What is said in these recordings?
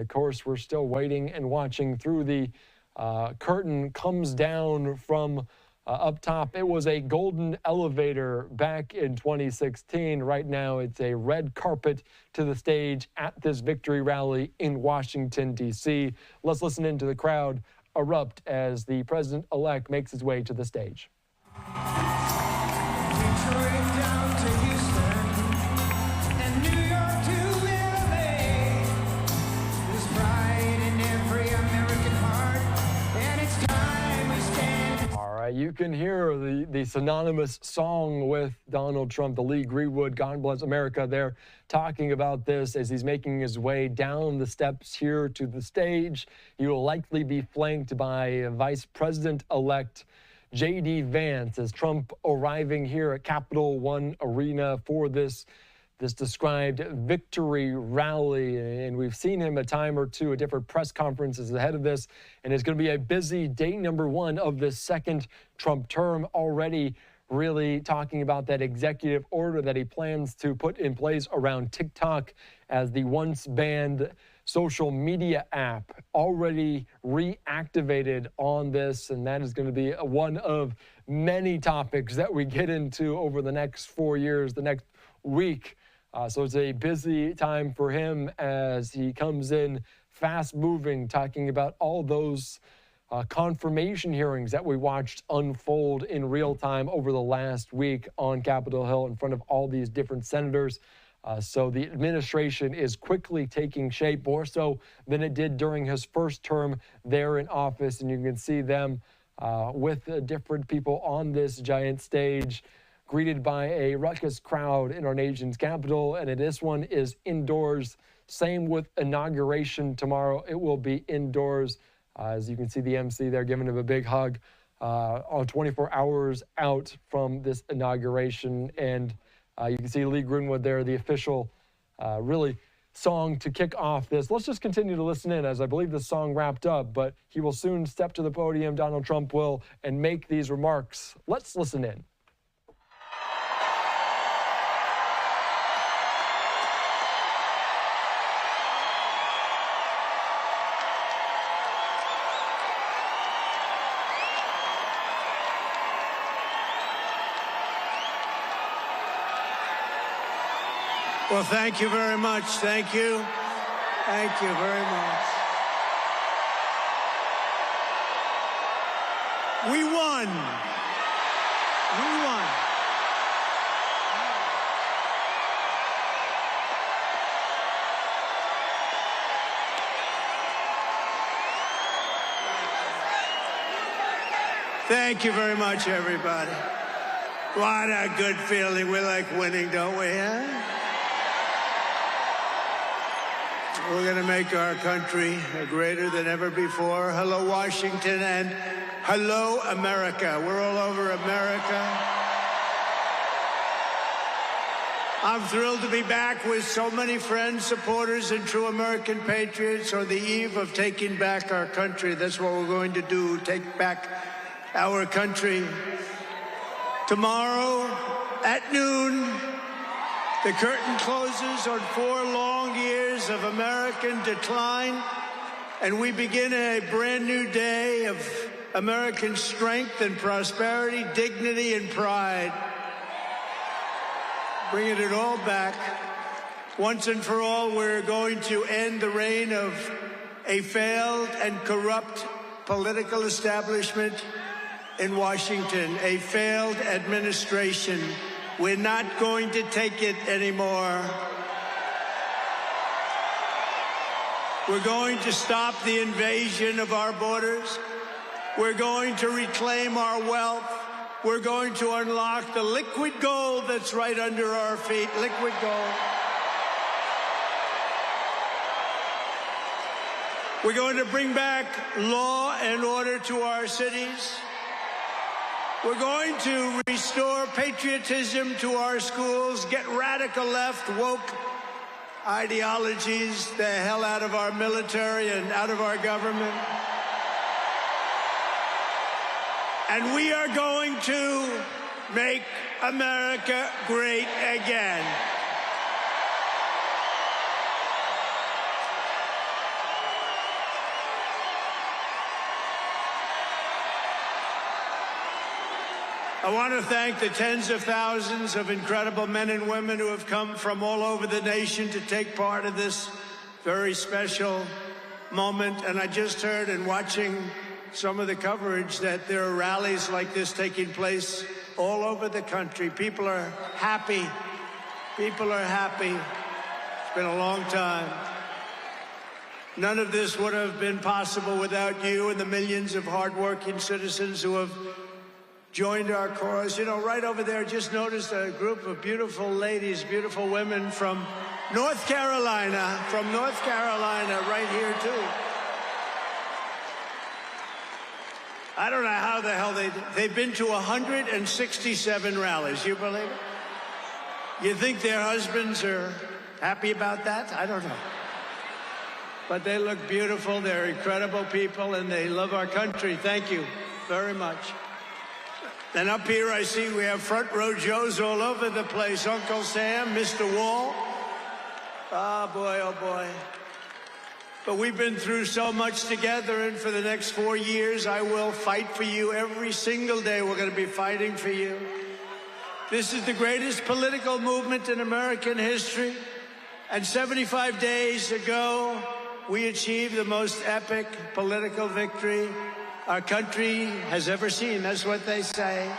Of course, we're still waiting and watching through the curtain comes down from up top. It was a golden elevator back in 2016. Right now, it's a red carpet to the stage at this victory rally in Washington, D.C. Let's listen into the crowd erupt as the president-elect makes his way to the stage. You can hear the synonymous song with Donald Trump, the Lee Greenwood, God Bless America. They're talking about this as he's making his way down the steps here to the stage. He will likely be flanked by Vice President-elect J.D. Vance as Trump arriving here at Capital One Arena for this described victory rally. And we've seen him a time or two at different press conferences ahead of this. And it's going to be a busy day number one of this second Trump term, already really talking about that executive order that he plans to put in place around TikTok as the once banned social media app, already reactivated on this. And that is going to be one of many topics that we get into over the next 4 years, the next week. So it's a busy time for him as he comes in fast moving, talking about all those confirmation hearings that we watched unfold in real time over the last week on Capitol Hill in front of all these different senators. So the administration is quickly taking shape, more so than it did during his first term there in office. And you can see them with different people on this giant stage, greeted by a ruckus crowd in our nation's capital. And this one is indoors. Same with inauguration tomorrow. It will be indoors. As you can see the MC there giving him a big hug on 24 hours out from this inauguration. And you can see Lee Greenwood there, the official really song to kick off this. Let's just continue to listen in as I believe the song wrapped up, but he will soon step to the podium, Donald Trump will, and make these remarks. Let's listen in. Well, thank you very much. Thank you. Thank you very much. We won. We won. Thank you very much, everybody. What a good feeling. We like winning, don't we, huh? We're going to make our country greater than ever before. Hello, Washington, and hello, America. We're all over America. I'm thrilled to be back with so many friends, supporters, and true American patriots on the eve of taking back our country. That's what we're going to do, take back our country. Tomorrow at noon, the curtain closes on 4 long years of American decline, and we begin a brand new day of American strength and prosperity, dignity and pride. Bringing it all back. Once and for all, we're going to end the reign of a failed and corrupt political establishment in Washington, a failed administration. We're not going to take it anymore. We're going to stop the invasion of our borders. We're going to reclaim our wealth. We're going to unlock the liquid gold that's right under our feet, liquid gold. We're going to bring back law and order to our cities. We're going to restore patriotism to our schools, get radical left, woke ideologies the hell out of our military and out of our government. And we are going to make America great again. I want to thank the tens of thousands of incredible men and women who have come from all over the nation to take part in this very special moment. And I just heard in watching some of the coverage that there are rallies like this taking place all over the country. People are happy. People are happy. It's been a long time. None of this would have been possible without you and the millions of hardworking citizens who have joined our cause. You know, right over there, just noticed a group of beautiful ladies, beautiful women from North Carolina, right here too. I don't know how the hell they've been to 167 rallies. You believe it? You think their husbands are happy about that? I don't know. But they look beautiful. They're incredible people, and they love our country. Thank you very much. And up here, I see we have front row Joes all over the place. Uncle Sam, Mr. Wall. Oh, boy, oh, boy. But we've been through so much together, and for the next 4 years, I will fight for you every single day. We're going to be fighting for you. This is the greatest political movement in American history. And 75 days ago, we achieved the most epic political victory our country has ever seen. That's what they say.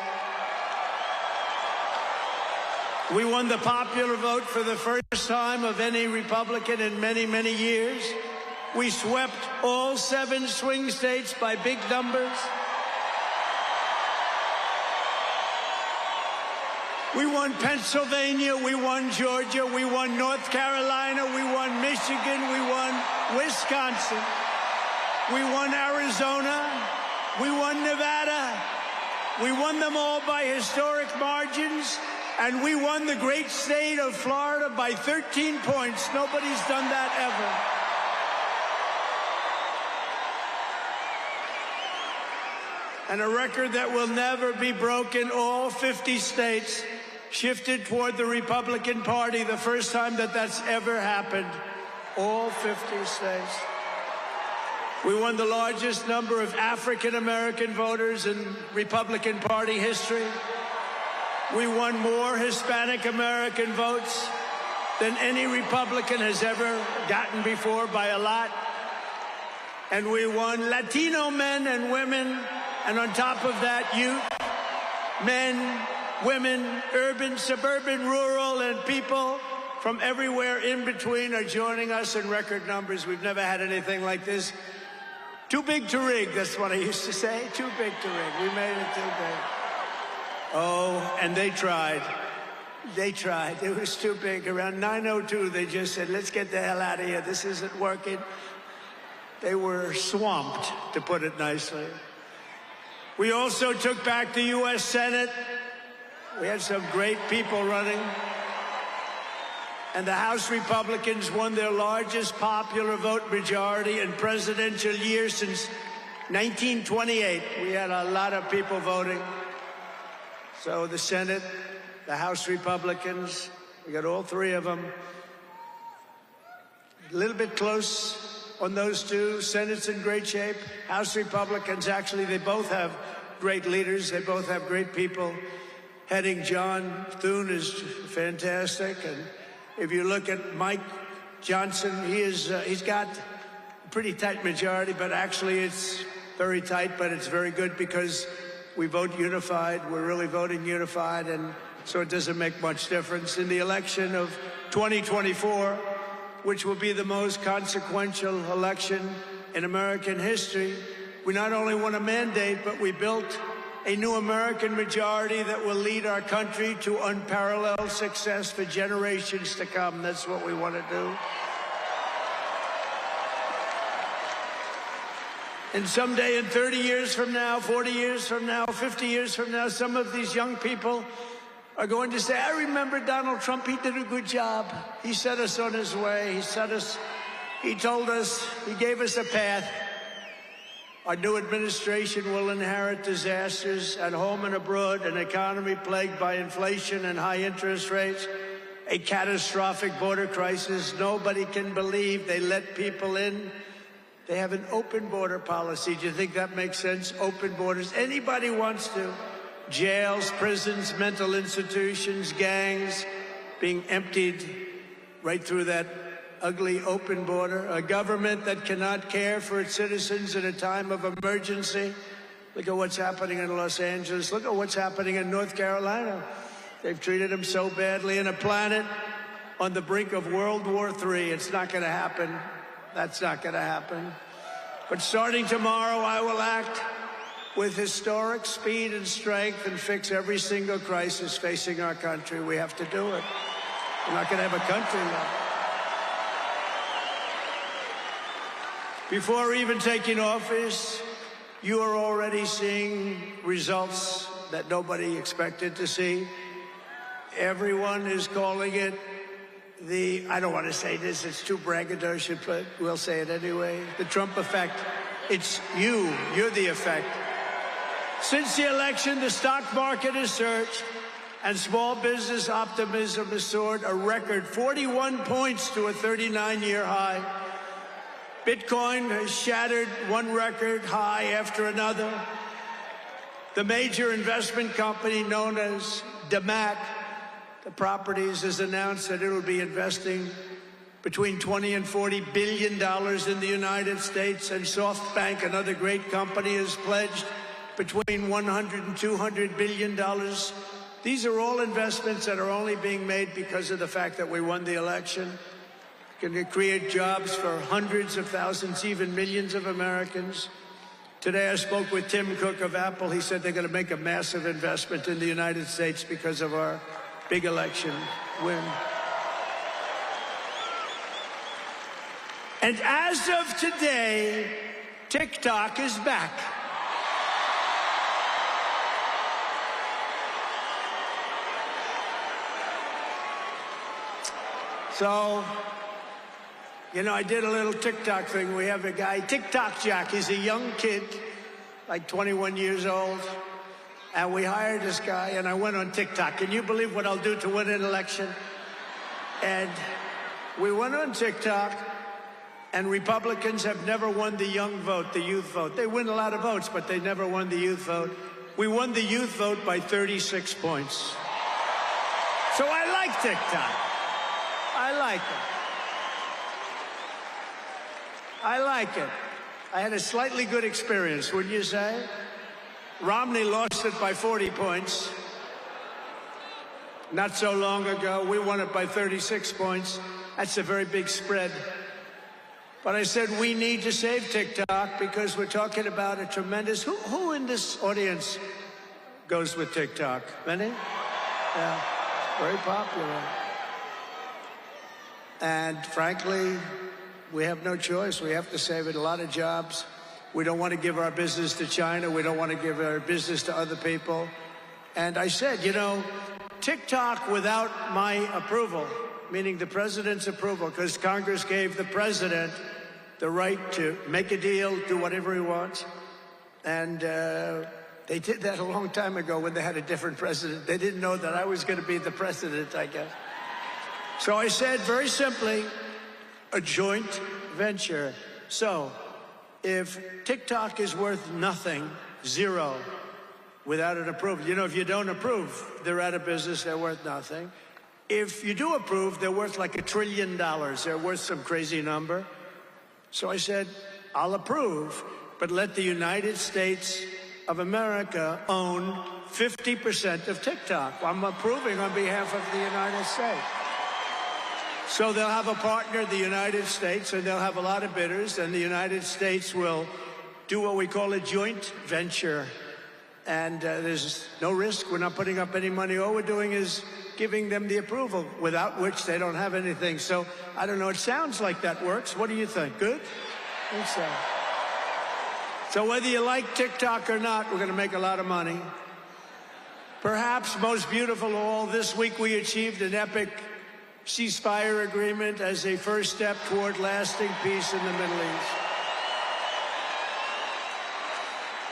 We won the popular vote for the first time of any Republican in many, many years. We swept all 7 swing states by big numbers. We won Pennsylvania, we won Georgia, we won North Carolina, we won Michigan, we won Wisconsin, we won Arizona, we won Nevada. We won them all by historic margins, and we won the great state of Florida by 13 points. Nobody's done that ever. And a record that will never be broken. All 50 states shifted toward the Republican Party, the first time that that's ever happened. All 50 states. We won the largest number of African-American voters in Republican Party history. We won more Hispanic-American votes than any Republican has ever gotten before by a lot. And we won Latino men and women, and on top of that, youth, men, women, urban, suburban, rural, and people from everywhere in between are joining us in record numbers. We've never had anything like this. Too big to rig, that's what I used to say. Too big to rig. We made it too big. Oh, and they tried. They tried. It was too big. Around 9:02, they just said, let's get the hell out of here. This isn't working. They were swamped, to put it nicely. We also took back the U.S. Senate. We had some great people running. And the House Republicans won their largest popular vote majority in presidential years since 1928. We had a lot of people voting. So the Senate, the House Republicans, we got all 3 of them. A little bit close on those 2. Senate's in great shape. House Republicans, actually, they both have great leaders. They both have great people heading. John Thune is fantastic. And if you look at Mike Johnson, he's got a pretty tight majority, but actually it's very tight, but it's very good because we vote unified. We're really voting unified, and so it doesn't make much difference. In the election of 2024, which will be the most consequential election in American history, we not only won a mandate, but we built a new American majority that will lead our country to unparalleled success for generations to come. That's what we want to do. And someday, in 30 years from now, 40 years from now, 50 years from now, some of these young people are going to say, I remember Donald Trump, he did a good job. He set us on his way. He told us, he gave us a path. Our new administration will inherit disasters at home and abroad, an economy plagued by inflation and high interest rates, a catastrophic border crisis. Nobody can believe they let people in. They have an open border policy. Do you think that makes sense? Open borders. Anybody wants to jails, prisons, mental institutions, gangs being emptied right through that ugly open border, a government that cannot care for its citizens in a time of emergency. Look at what's happening in Los Angeles. Look at what's happening in North Carolina. They've treated them so badly. In a planet on the brink of World War III, it's not going to happen. That's not going to happen. But starting tomorrow, I will act with historic speed and strength and fix every single crisis facing our country. We have to do it. We're not going to have a country left. Before even taking office, you are already seeing results that nobody expected to see. Everyone is calling it I don't want to say this, it's too braggadocious, but we'll say it anyway, the Trump effect. It's you're the effect. Since the election, the stock market has surged and small business optimism has soared a record 41 points to a 39-year high. Bitcoin has shattered one record high after another. The major investment company known as DMAC, the properties, has announced that it will be investing between $20 and $40 billion in the United States, and SoftBank, another great company, has pledged between $100 and $200 billion. These are all investments that are only being made because of the fact that we won the election. Going to create jobs for hundreds of thousands, even millions of Americans. Today I spoke with Tim Cook of Apple. He said they're going to make a massive investment in the United States because of our big election win. And as of today, TikTok is back. So, you know, I did a little TikTok thing. We have a guy, TikTok Jack. He's a young kid, like 21 years old. And we hired this guy, and I went on TikTok. Can you believe what I'll do to win an election? And we went on TikTok, and Republicans have never won the young vote, the youth vote. They win a lot of votes, but they never won the youth vote. We won the youth vote by 36 points. So I like TikTok. I like it. I like it. I had a slightly good experience, wouldn't you say? Romney lost it by 40 points. Not so long ago, we won it by 36 points. That's a very big spread. But I said we need to save TikTok because we're talking about a tremendous... Who in this audience goes with TikTok? Many? Yeah, very popular. And frankly, we have no choice. We have to save it. A lot of jobs. We don't want to give our business to China. We don't want to give our business to other people. And I said, you know, TikTok without my approval, meaning the president's approval, because Congress gave the president the right to make a deal, do whatever he wants. And they did that a long time ago when they had a different president. They didn't know that I was going to be the president, I guess. So I said, very simply, a joint venture. So if TikTok is worth nothing, zero, without an approval, you know, if you don't approve, they're out of business, they're worth nothing. If you do approve, they're worth like $1 trillion. They're worth some crazy number. So I said, I'll approve, but let the United States of America own 50% of TikTok. I'm approving on behalf of the United States. So they'll have a partner, the United States, and they'll have a lot of bidders, and the United States will do what we call a joint venture. And there's no risk. We're not putting up any money. All we're doing is giving them the approval, without which they don't have anything. So I don't know. It sounds like that works. What do you think? Good? I think so. So whether you like TikTok or not, we're going to make a lot of money. Perhaps most beautiful of all, this week we achieved an epic ceasefire agreement as a first step toward lasting peace in the Middle East.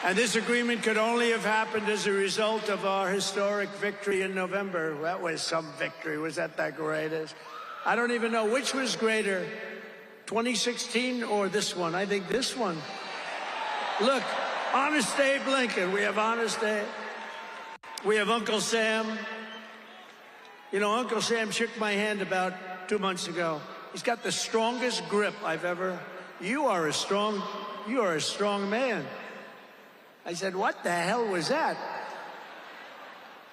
And this agreement could only have happened as a result of our historic victory in November. That was some victory. Was that the greatest? I don't even know which was greater, 2016 or this one. I think this one. Look, Honest Abe Lincoln. We have Honest Abe. We have Uncle Sam. You know, Uncle Sam shook my hand about 2 months ago. He's got the strongest grip I've ever. You are a strong man. I said, what the hell was that?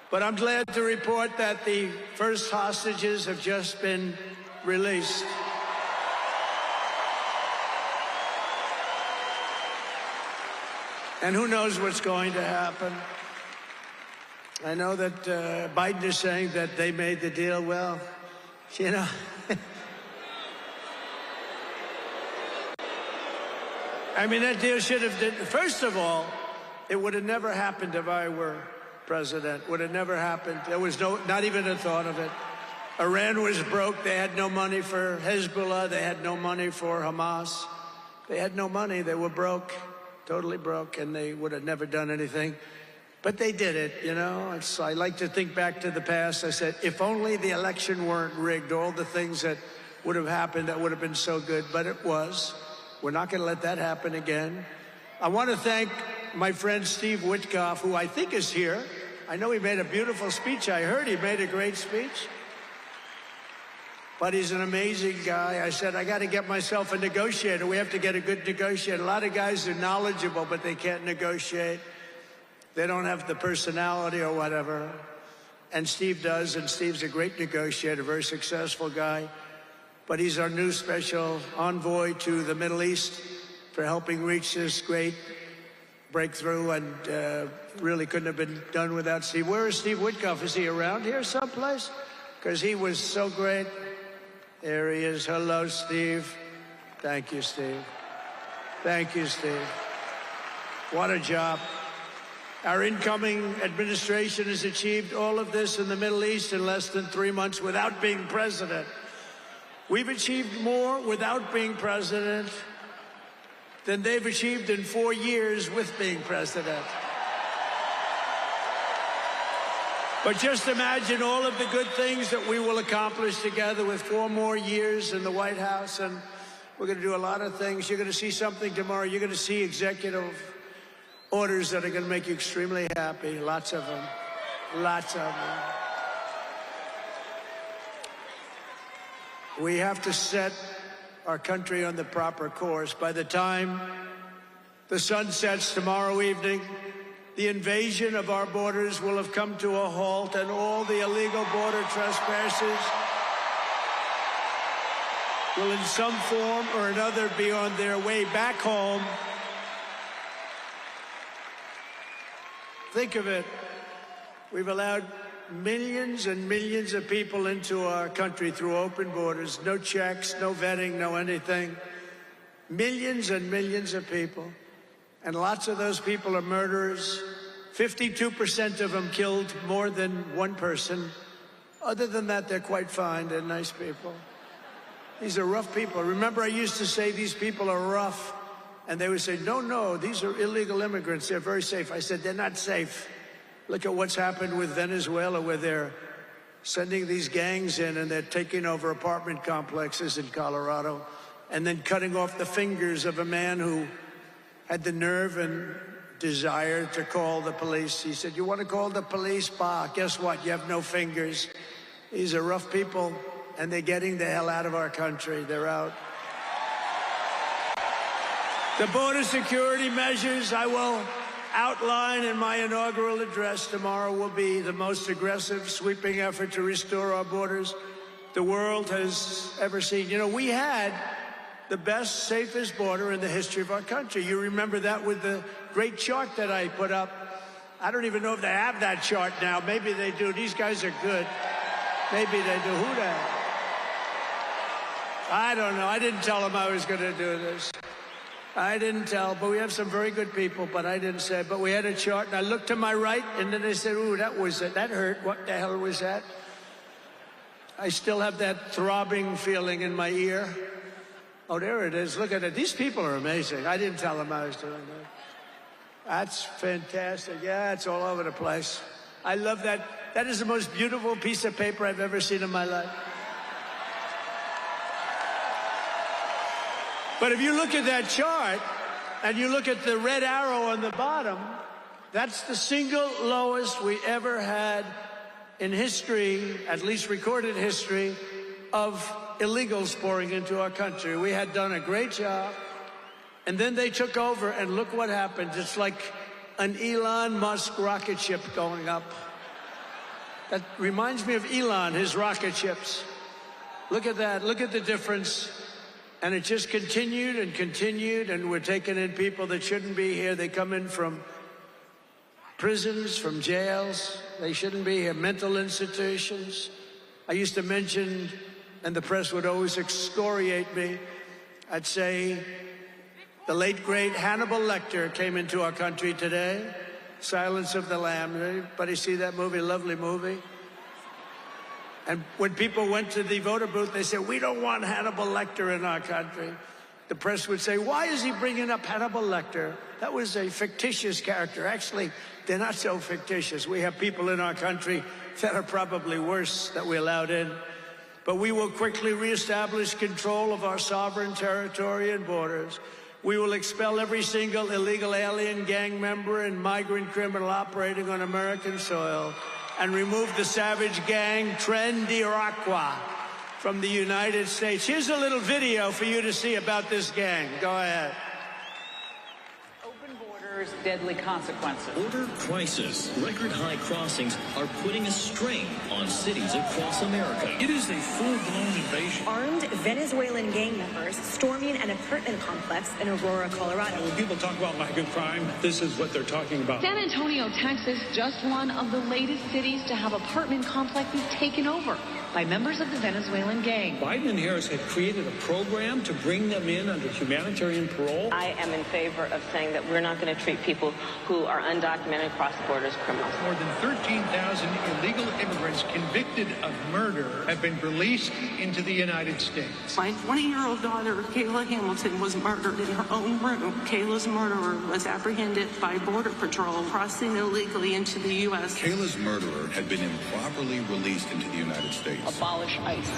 But I'm glad to report that the first hostages have just been released. And who knows what's going to happen. I know that Biden is saying that they made the deal. Well, you know. I mean, that deal should have, first of all, it would have never happened if I were president. Would have never happened. There was not even a thought of it. Iran was broke. They had no money for Hezbollah. They had no money for Hamas. They had no money. They were broke, totally broke, and they would have never done anything. But they did it, you know. I like to think back to the past. I said, if only the election weren't rigged, all the things that would have happened that would have been so good, but it was. We're not going to let that happen again. I want to thank my friend Steve Witkoff, who I think is here. I know he made a beautiful speech. I heard he made a great speech. But he's an amazing guy. I said, I got to get myself a negotiator. We have to get a good negotiator. A lot of guys are knowledgeable, but they can't negotiate. They don't have the personality or whatever. And Steve does, and Steve's a great negotiator, very successful guy. But he's our new special envoy to the Middle East for helping reach this great breakthrough, and really couldn't have been done without Steve. Where is Steve Witkoff? Is he around here someplace? Because he was so great. There he is. Hello, Steve. Thank you, Steve. Thank you, Steve. What a job. Our incoming administration has achieved all of this in the Middle East in less than 3 months without being president. We've achieved more without being president than they've achieved in 4 years with being president. But just imagine all of the good things that we will accomplish together with 4 more years in the White House, and we're going to do a lot of things. You're going to see something tomorrow. You're going to see executive orders that are going to make you extremely happy. Lots of them. Lots of them. We have to set our country on the proper course. By the time the sun sets tomorrow evening, the invasion of our borders will have come to a halt, and all the illegal border trespassers will in some form or another be on their way back home. Think of it. We've allowed millions and millions of people into our country through open borders, no checks, no vetting, no anything. Millions and millions of people. And lots of those people are murderers. 52% of them killed more than one person. Other than that, they're quite fine. They're nice people. These are rough people. Remember, I used to say these people are rough. And they would say, no, no, these are illegal immigrants. They're very safe. I said, they're not safe. Look at what's happened with Venezuela, where they're sending these gangs in and they're taking over apartment complexes in Colorado and then cutting off the fingers of a man who had the nerve and desire to call the police. He said, you want to call the police? Bah, guess what? You have no fingers. These are rough people, and they're getting the hell out of our country. They're out. The border security measures I will outline in my inaugural address tomorrow will be the most aggressive, sweeping effort to restore our borders the world has ever seen. You know, we had the best, safest border in the history of our country. You remember that with the great chart that I put up. I don't even know if they have that chart now. Maybe they do. These guys are good. Maybe they do. Who the hell? I don't know. I didn't tell them I was going to do this. I didn't tell, but we have some very good people, but I didn't say. But we had a chart, and I looked to my right, and then they said, ooh, that hurt. What the hell was that? I still have that throbbing feeling in my ear. Oh, there it is. Look at it. These people are amazing. I didn't tell them I was doing that. That's fantastic. Yeah, it's all over the place. I love that. That is the most beautiful piece of paper I've ever seen in my life. But if you look at that chart and you look at the red arrow on the bottom, That's the single lowest we ever had in history, at least recorded history, of illegals pouring into our country. We had done a great job, and then they took over, and look what happened. It's like an Elon Musk rocket ship going up. That reminds me of Elon, his rocket ships. Look at that, look at the difference. And it just continued and continued, and we're taking in people that shouldn't be here. They come in from prisons, from jails. They shouldn't be here. Mental institutions. I used to mention, and the press would always excoriate me, I'd say the late, great Hannibal Lecter came into our country today. Silence of the Lambs. Anybody see that movie? Lovely movie. And when people went to the voter booth, they said, we don't want Hannibal Lecter in our country. The press would say, why is he bringing up Hannibal Lecter? That was a fictitious character. Actually, they're not so fictitious. We have people in our country that are probably worse that we allowed in. But we will quickly reestablish control of our sovereign territory and borders. We will expel every single illegal alien, gang member, and migrant criminal operating on American soil, and remove the savage gang Tren de Aragua from the United States. Here's a little video for you to see about this gang. Go ahead. Open borders, deadly consequences. Border crisis. Record high crossings are putting a strain on cities across America. It is a full-blown invasion. Armed Venezuelan gang members storming an apartment complex in Aurora, Colorado. When people talk about lack of crime, this is what they're talking about. San Antonio, Texas, just one of the latest cities to have apartment complexes taken over by members of the Venezuelan gang. Biden and Harris had created a program to bring them in under humanitarian parole. I am in favor of saying that we're not going to treat people who are undocumented cross borders criminals. More than 13,000 illegal immigrants convicted of murder have been released into the United States. My 20-year-old daughter, Kayla Hamilton, was murdered in her own room. Kayla's murderer was apprehended by Border Patrol crossing illegally into the U.S. Kayla's murderer had been improperly released into the United States. Abolish ICE.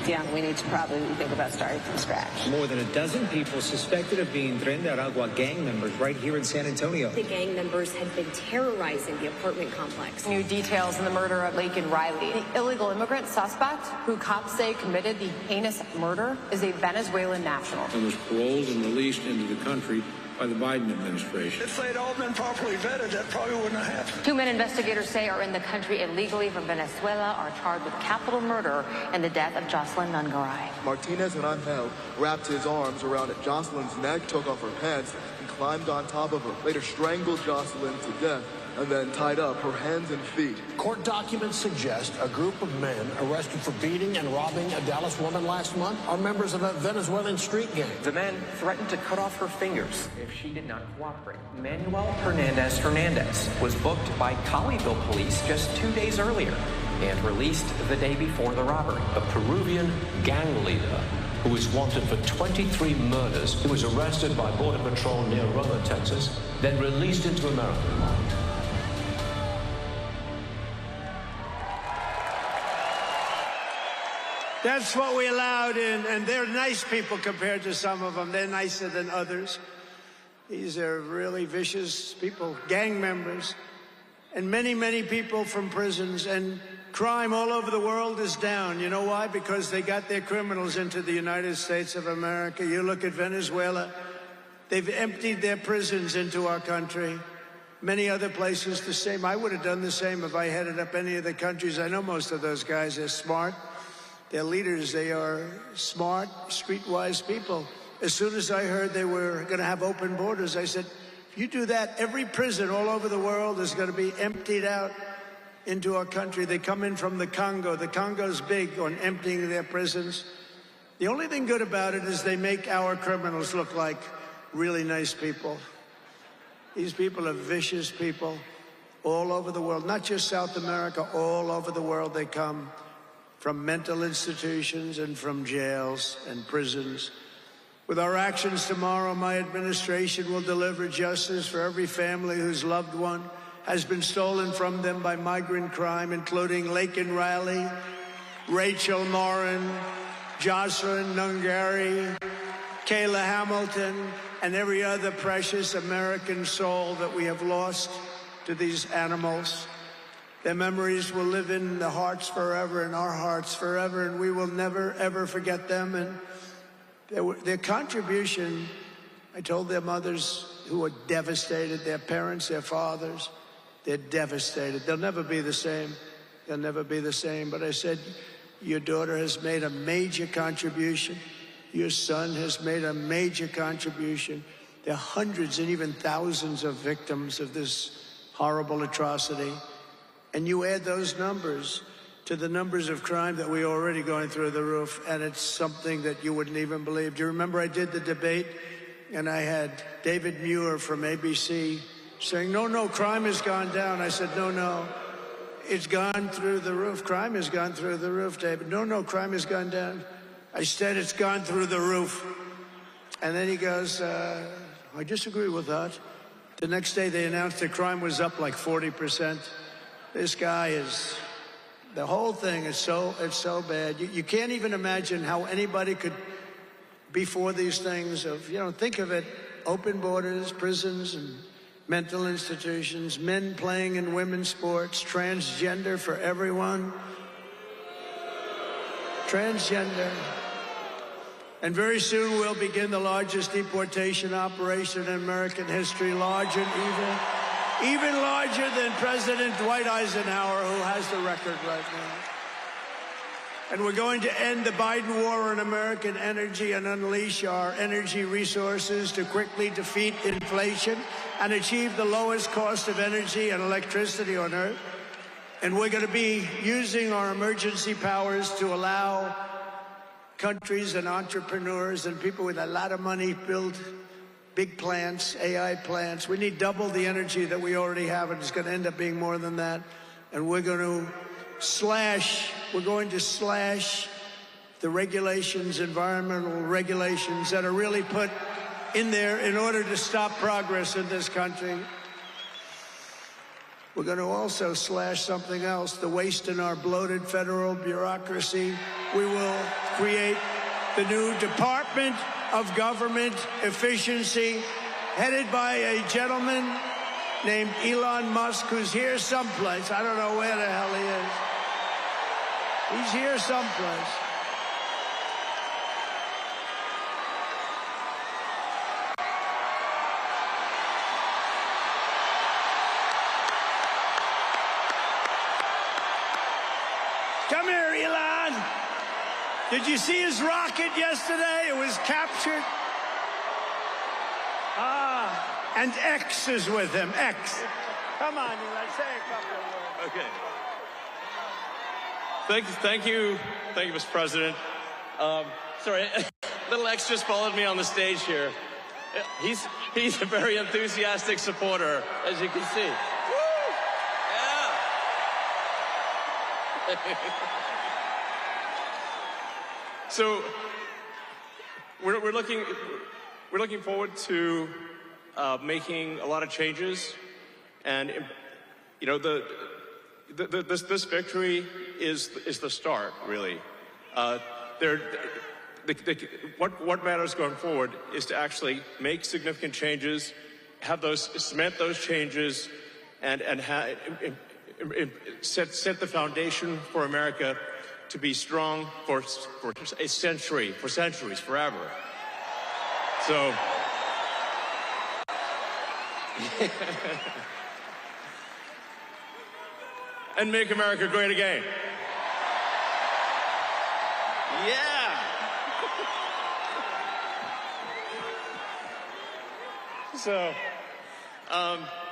Yeah, we need to probably think about starting from scratch. More than a dozen people suspected of being Tren de Aragua gang members right here in San Antonio. The gang members had been terrorizing the apartment complex. New details in the murder of Laken Riley. The illegal immigrant suspect, who cops say committed the heinous murder, is a Venezuelan national. And was paroled and released into the country by the Biden administration. If they'd all been properly vetted, that probably wouldn't have happened. 2 men investigators say are in the country illegally from Venezuela are charged with capital murder and the death of Jocelyn Nungaray. Martinez and Angel wrapped his arms around Jocelyn's neck, took off her pants, and climbed on top of her. Later strangled Jocelyn to death and then tied up her hands and feet. Court documents suggest a group of men arrested for beating and robbing a Dallas woman last month are members of a Venezuelan street gang. The men threatened to cut off her fingers if she did not cooperate. Manuel Hernandez was booked by Colleyville police just 2 days earlier and released the day before the robbery. A Peruvian gang leader who was wanted for 23 murders. He was arrested by Border Patrol near Roma, Texas, then released into America. That's what we allowed in, and they're nice people compared to some of them. They're nicer than others. These are really vicious people, gang members, and many, many people from prisons. And crime all over the world is down. You know why? Because they got their criminals into the United States of America. You look at Venezuela, they've emptied their prisons into our country. Many other places the same. I would have done the same if I headed up any of the countries. I know most of those guys are smart. They're leaders. They are smart, streetwise people. As soon as I heard they were going to have open borders, I said, if you do that, every prison all over the world is going to be emptied out into our country. They come in from the Congo. The Congo's big on emptying their prisons. The only thing good about it is they make our criminals look like really nice people. These people are vicious people all over the world, not just South America, all over the world they come. From mental institutions and from jails and prisons. With our actions tomorrow, my administration will deliver justice for every family whose loved one has been stolen from them by migrant crime, including Laken Riley, Rachel Morin, Jocelyn Nungaray, Kayla Hamilton, and every other precious American soul that we have lost to these animals. Their memories will live in the hearts forever, in our hearts forever, and we will never, ever forget them. And their contribution, I told their mothers who were devastated, their parents, their fathers, they're devastated. They'll never be the same. They'll never be the same. But I said, your daughter has made a major contribution. Your son has made a major contribution. There are hundreds and even thousands of victims of this horrible atrocity. And you add those numbers to the numbers of crime that we're already going through the roof, and it's something that you wouldn't even believe. Do you remember I did the debate, and I had David Muir from ABC saying, no, crime has gone down. I said, no, it's gone through the roof. Crime has gone through the roof, David. No, crime has gone down. I said it's gone through the roof. And then he goes, I disagree with that. The next day they announced that crime was up like 40%. This guy is, the whole thing is it's so bad. You can't even imagine how anybody could be for these things of, think of it, open borders, prisons, and mental institutions, men playing in women's sports, transgender for everyone. Transgender. And very soon we'll begin the largest deportation operation in American history, large and evil. Even larger than President Dwight Eisenhower, who has the record right now. And we're going to end the Biden war on American energy and unleash our energy resources to quickly defeat inflation and achieve the lowest cost of energy and electricity on Earth. And we're going to be using our emergency powers to allow countries and entrepreneurs and people with a lot of money build big plants, AI plants. We need double the energy that we already have, and it's going to end up being more than that. And we're going to slash the regulations, environmental regulations that are really put in there in order to stop progress in this country. We're going to also slash something else, the waste in our bloated federal bureaucracy. We will create the new Department of Government Efficiency, headed by a gentleman named Elon Musk, who's here someplace. I don't know where the hell he is. He's here someplace. Come here, Elon. Did you see his rocket yesterday? It was captured. And X is with him. X. Come on, Elon, say a couple of words. Okay. Thank you, Mr. President. Sorry, little X just followed me on the stage here. He's a very enthusiastic supporter, as you can see. Woo! Yeah. So we're looking forward to making a lot of changes, and this victory is the start, really. What matters going forward is to actually make significant changes, cement those changes, and set the foundation for America to be strong for a century, for centuries, forever. So, and make America great again. Yeah. So,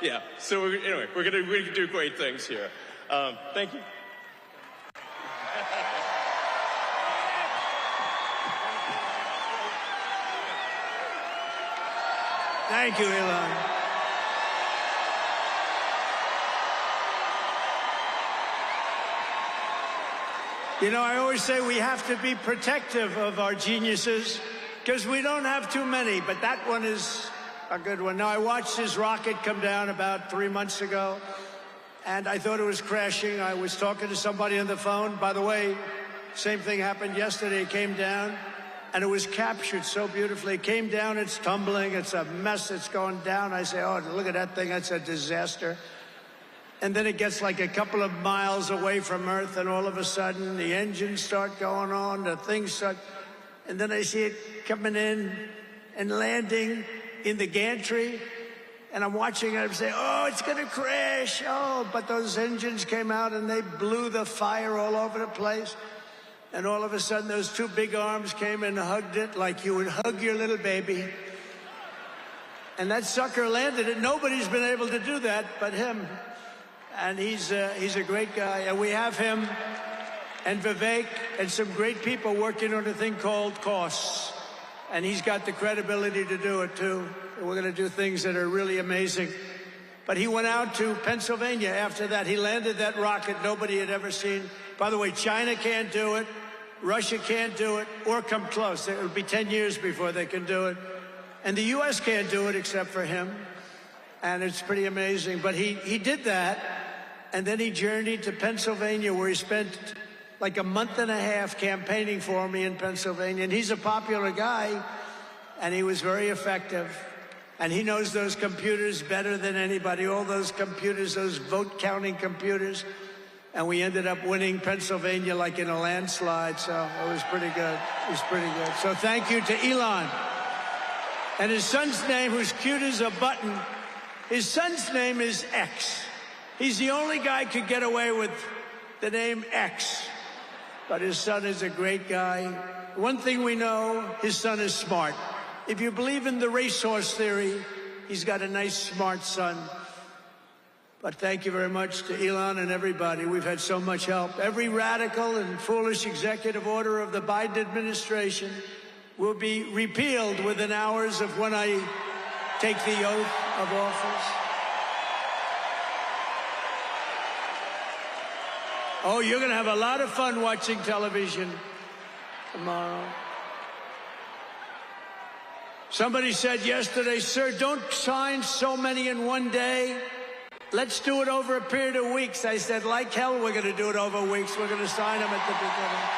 yeah. So anyway, we're gonna do great things here. Thank you. Thank you, Elon. I always say we have to be protective of our geniuses because we don't have too many, but that one is a good one. Now, I watched his rocket come down about 3 months ago, and I thought it was crashing. I was talking to somebody on the phone. By the way, same thing happened yesterday. It came down, and it was captured so beautifully. It came down, it's tumbling, it's a mess, it's going down. I say, oh, look at that thing, that's a disaster. and then it gets like a couple of miles away from Earth, and all of a sudden the engines start going on, the things start, and then I see it coming in and landing in the gantry, and I'm watching it, I'm saying, oh, it's gonna crash, oh, but those engines came out and they blew the fire all over the place, and all of a sudden those two big arms came and hugged it like you would hug your little baby, and that sucker landed it. Nobody's been able to do that but him, and he's a great guy, and we have him and Vivek and some great people working on a thing called costs. And he's got the credibility to do it, too. And we're going to do things that are really amazing. But he went out to Pennsylvania after that. He landed that rocket nobody had ever seen. By the way, China can't do it. Russia can't do it or come close. It will be 10 years before they can do it. And the U.S. can't do it except for him. And it's pretty amazing. But he did that. And then he journeyed to Pennsylvania, where he spent like a month and a half campaigning for me in Pennsylvania. And he's a popular guy, and he was very effective. And he knows those computers better than anybody, all those computers, those vote-counting computers. And we ended up winning Pennsylvania like in a landslide, so it was pretty good. It was pretty good. So thank you to Elon. And his son's name, who's cute as a button, his son's name is X. He's the only guy who could get away with the name X. But his son is a great guy. One thing we know, his son is smart. If you believe in the racehorse theory, he's got a nice, smart son. But thank you very much to Elon and everybody. We've had so much help. Every radical and foolish executive order of the Biden administration will be repealed within hours of when I take the oath of office. Oh, you're going to have a lot of fun watching television tomorrow. Somebody said yesterday, sir, don't sign so many in one day. Let's do it over a period of weeks. I said, like hell, we're going to do it over weeks. We're going to sign them at the beginning.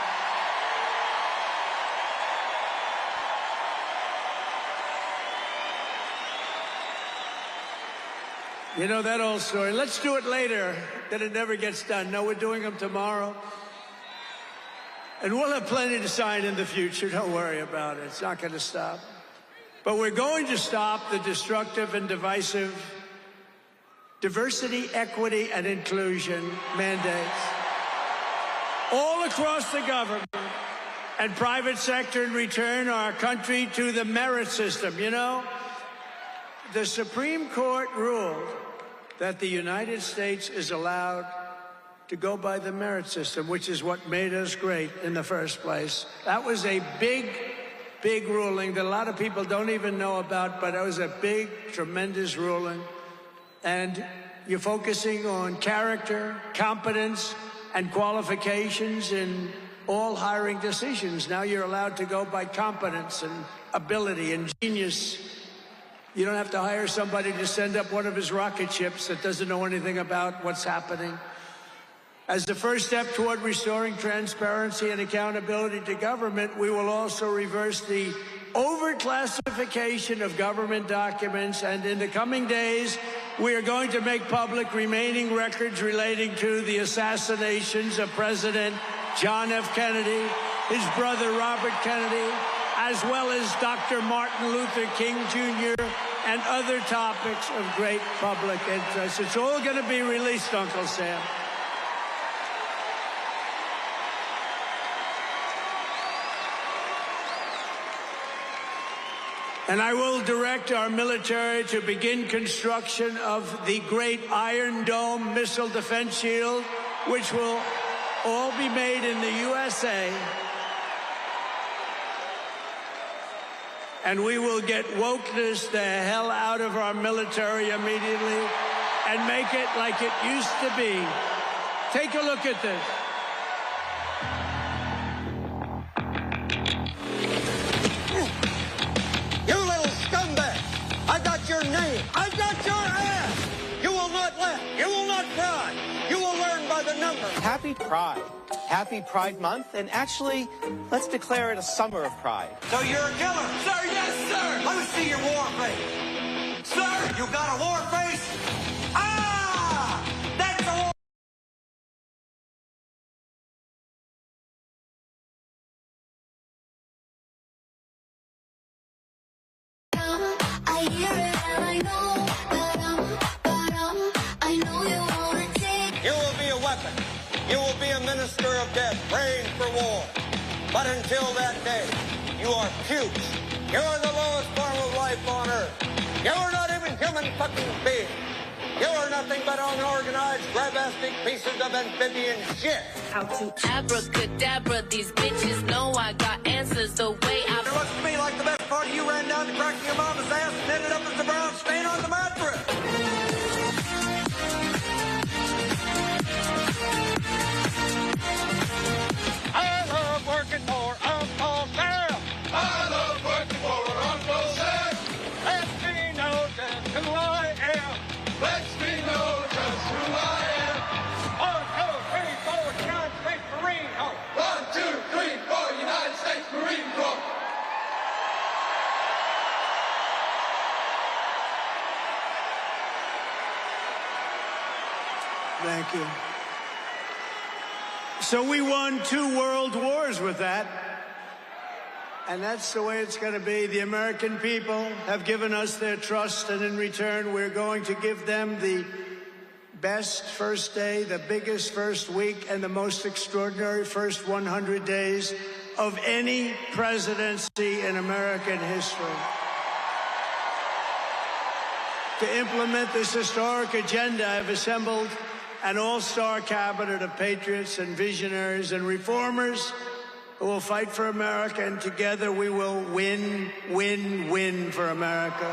You know that old story. Let's do it later, then it never gets done. No, we're doing them tomorrow. And we'll have plenty to sign in the future. Don't worry about it. It's not going to stop. But we're going to stop the destructive and divisive diversity, equity, and inclusion mandates all across the government and private sector and return our country to the merit system. You know, the Supreme Court ruled that the United States is allowed to go by the merit system, which is what made us great in the first place. That was a big, big ruling that a lot of people don't even know about, but it was a big, tremendous ruling. And you're focusing on character, competence, and qualifications in all hiring decisions. Now you're allowed to go by competence and ability and genius. You don't have to hire somebody to send up one of his rocket ships that doesn't know anything about what's happening. As the first step toward restoring transparency and accountability to government, we will also reverse the overclassification of government documents, and in the coming days, we are going to make public remaining records relating to the assassinations of President John F. Kennedy, his brother Robert Kennedy, as well as Dr. Martin Luther King Jr. and other topics of great public interest. It's all going to be released, Uncle Sam. And I will direct our military to begin construction of the great Iron Dome missile defense shield, which will all be made in the USA. And we will get wokeness the hell out of our military immediately and make it like it used to be. Take a look at this. You little scumbag! I got your name. I got your ass! You will not laugh. You will not cry. You will learn by the numbers. Happy Pride. Happy Pride Month, and actually, let's declare it a summer of pride. So you're a killer? Sir, yes, sir! Let me see your war face. Sir, you got a war face? Ah! That's minister of death, praying for war. But until that day, you are pukes. You are the lowest form of life on earth. You are not even human fucking beings. You are nothing but unorganized, grabastic pieces of amphibian shit. How to abracadabra, these bitches know I got answers the way I... It looks to me like the best part of you ran down to cracking your mama's ass and ended up as the brown stain on the mattress. I love working for Uncle Sam. I love working for Uncle Sam. Lets me know just who I am. Lets me know just who I am. 1, 2, 3, 4, United States Marine Corps. 1, 2, 3, 4, United States Marine Corps. Thank you. So we won 2 world wars with that. And that's the way it's going to be. The American people have given us their trust, and in return, we're going to give them the best first day, the biggest first week, and the most extraordinary first 100 days of any presidency in American history. To implement this historic agenda, I've assembled an all-star cabinet of patriots and visionaries and reformers who will fight for America, and together we will win, win, win for America.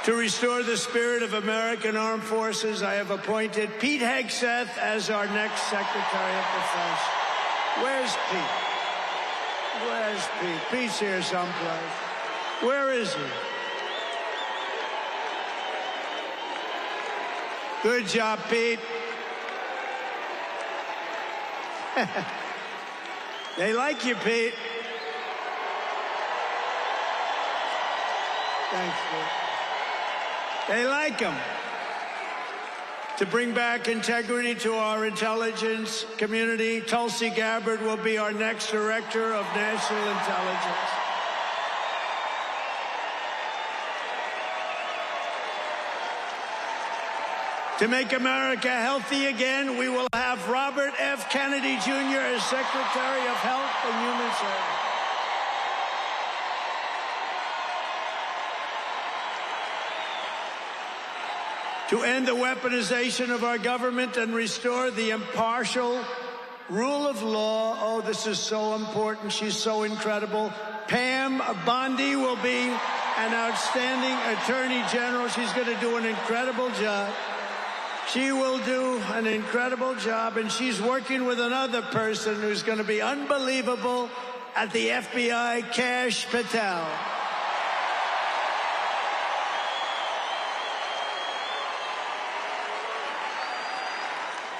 To restore the spirit of American armed forces, I have appointed Pete Hegseth as our next Secretary of Defense. Where's Pete? Where's Pete? Pete's here someplace. Where is he? Good job, Pete. They like you, Pete. Thanks, Pete. They like him. To bring back integrity to our intelligence community, Tulsi Gabbard will be our next Director of National Intelligence. To make America healthy again, we will have Robert F. Kennedy Jr. as Secretary of Health and Human Services. To end the weaponization of our government and restore the impartial rule of law. Oh, this is so important. She's so incredible. Pam Bondi will be an outstanding Attorney General. She's going to do an incredible job. She will do an incredible job, and she's working with another person who's going to be unbelievable at the FBI, Kash Patel.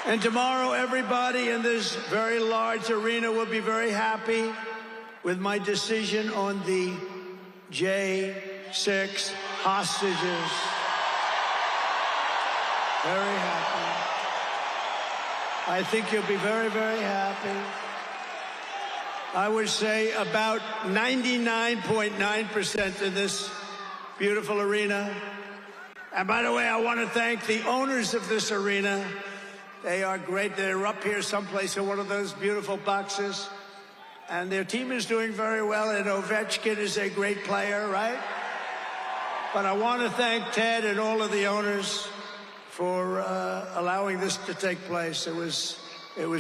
And tomorrow, everybody in this very large arena will be very happy with my decision on the J6 hostages. Very happy. I think you'll be very, very happy. I would say about 99.9% in this beautiful arena. And by the way, I want to thank the owners of this arena. They are great. They're up here someplace in one of those beautiful boxes. And their team is doing very well, and Ovechkin is a great player, right? But I want to thank Ted and all of the owners for allowing this to take place. It was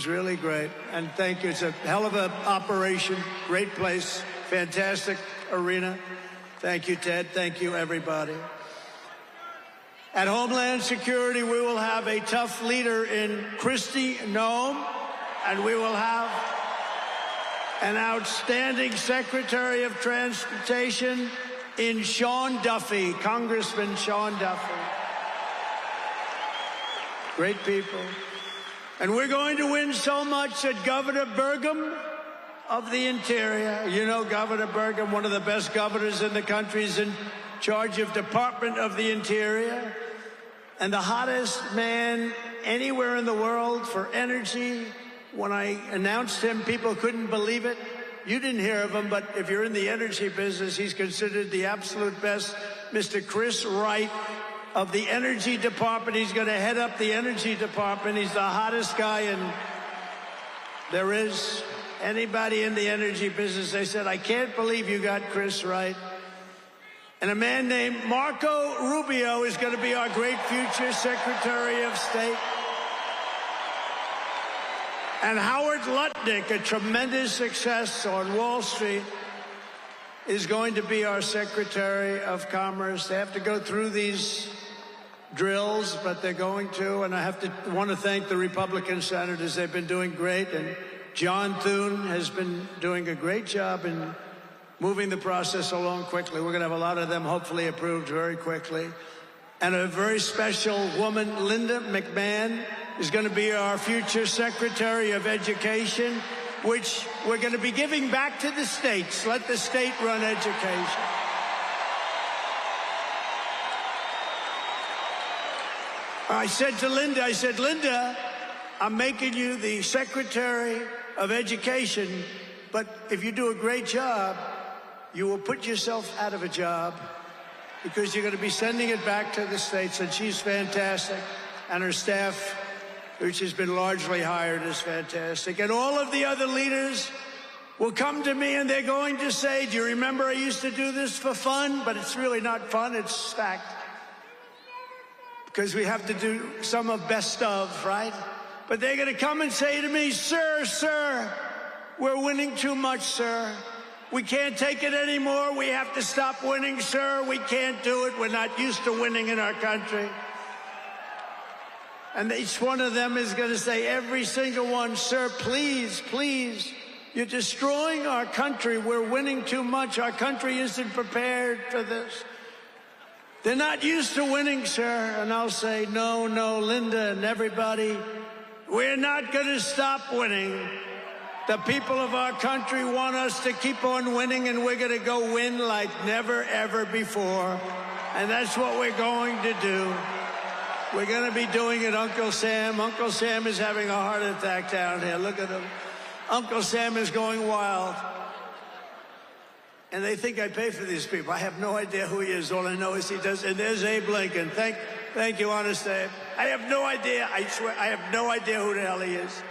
really great. And thank you. It's a hell of an operation. Great place. Fantastic arena. Thank you, Ted. Thank you, everybody. At Homeland Security, we will have a tough leader in Kristi Noem, and we will have an outstanding Secretary of Transportation in Sean Duffy, Congressman Sean Duffy. Great people. And we're going to win so much that Governor Burgum of the Interior, you know Governor Burgum, one of the best governors in the country, is in charge of Department of the Interior, and the hottest man anywhere in the world for energy. When I announced him, people couldn't believe it. You didn't hear of him, but if you're in the energy business, he's considered the absolute best. Mr. Chris Wright of the Energy Department. He's going to head up the Energy Department. He's the hottest guy there is. Anybody in the energy business, they said, I can't believe you got Chris right. And a man named Marco Rubio is going to be our great future Secretary of State. And Howard Lutnick, a tremendous success on Wall Street, is going to be our Secretary of Commerce. They have to go through these drills, but they're going to. And I want to thank the Republican senators. They've been doing great. And John Thune has been doing a great job in moving the process along quickly. We're going to have a lot of them hopefully approved very quickly. And a very special woman, Linda McMahon, is going to be our future Secretary of Education, which we're going to be giving back to the states. Let the state run education. I said to Linda, Linda, I'm making you the Secretary of Education, but if you do a great job, you will put yourself out of a job because you're going to be sending it back to the states. And she's fantastic. And her staff, which has been largely hired, is fantastic. And all of the other leaders will come to me and they're going to say, do you remember I used to do this for fun? But it's really not fun, it's fact. Because we have to do some of best of, right? But they're going to come and say to me, sir, we're winning too much, sir. We can't take it anymore. We have to stop winning, sir. We can't do it. We're not used to winning in our country. And each one of them is going to say, every single one, sir, please, please, you're destroying our country. We're winning too much. Our country isn't prepared for this. They're not used to winning, sir. And I'll say, no, Linda and everybody, we're not going to stop winning. The people of our country want us to keep on winning, and we're going to go win like never, ever before. And that's what we're going to do. We're going to be doing it, Uncle Sam. Uncle Sam is having a heart attack down here. Look at him. Uncle Sam is going wild. And they think I pay for these people. I have no idea who he is. All I know is he does. And there's Abe Lincoln. Thank you, honest Abe. I have no idea. I swear, I have no idea who the hell he is.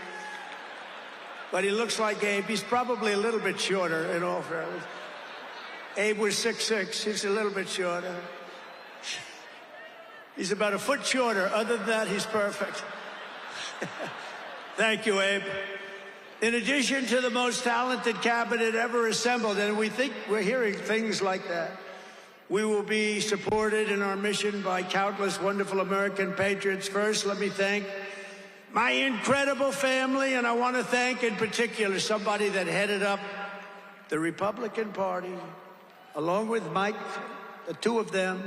But he looks like Abe. He's probably a little bit shorter, in all fairness. Abe was 6'6". He's a little bit shorter. He's about a foot shorter. Other than that, he's perfect. Thank you, Abe. In addition to the most talented cabinet ever assembled, and we're hearing things like that, we will be supported in our mission by countless wonderful American patriots. First, let me thank my incredible family, and I want to thank in particular somebody that headed up the Republican Party, along with Mike, the two of them,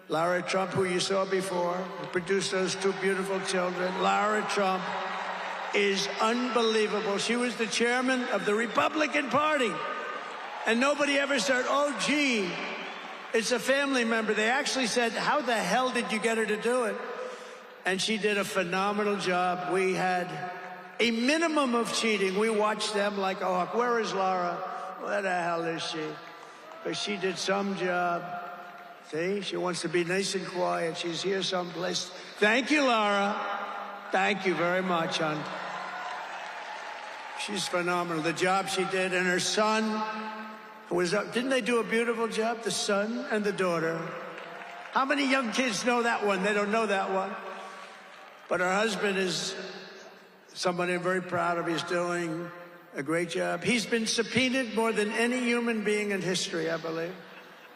Lara Trump, who you saw before, who produced those two beautiful children. Lara Trump is unbelievable. She was the chairman of the Republican Party. And nobody ever said, oh, gee, it's a family member. They actually said, how the hell did you get her to do it? And she did a phenomenal job. We had a minimum of cheating. We watched them like a hawk. Where is Laura? Where the hell is she? But she did some job. See, she wants to be nice and quiet. She's here someplace. Thank you, Laura. Thank you very much, hon. She's phenomenal. The job she did, and her son was up. Didn't they do a beautiful job? The son and the daughter. How many young kids know that one? They don't know that one. But her husband is somebody I'm very proud of. He's doing a great job. He's been subpoenaed more than any human being in history, I believe.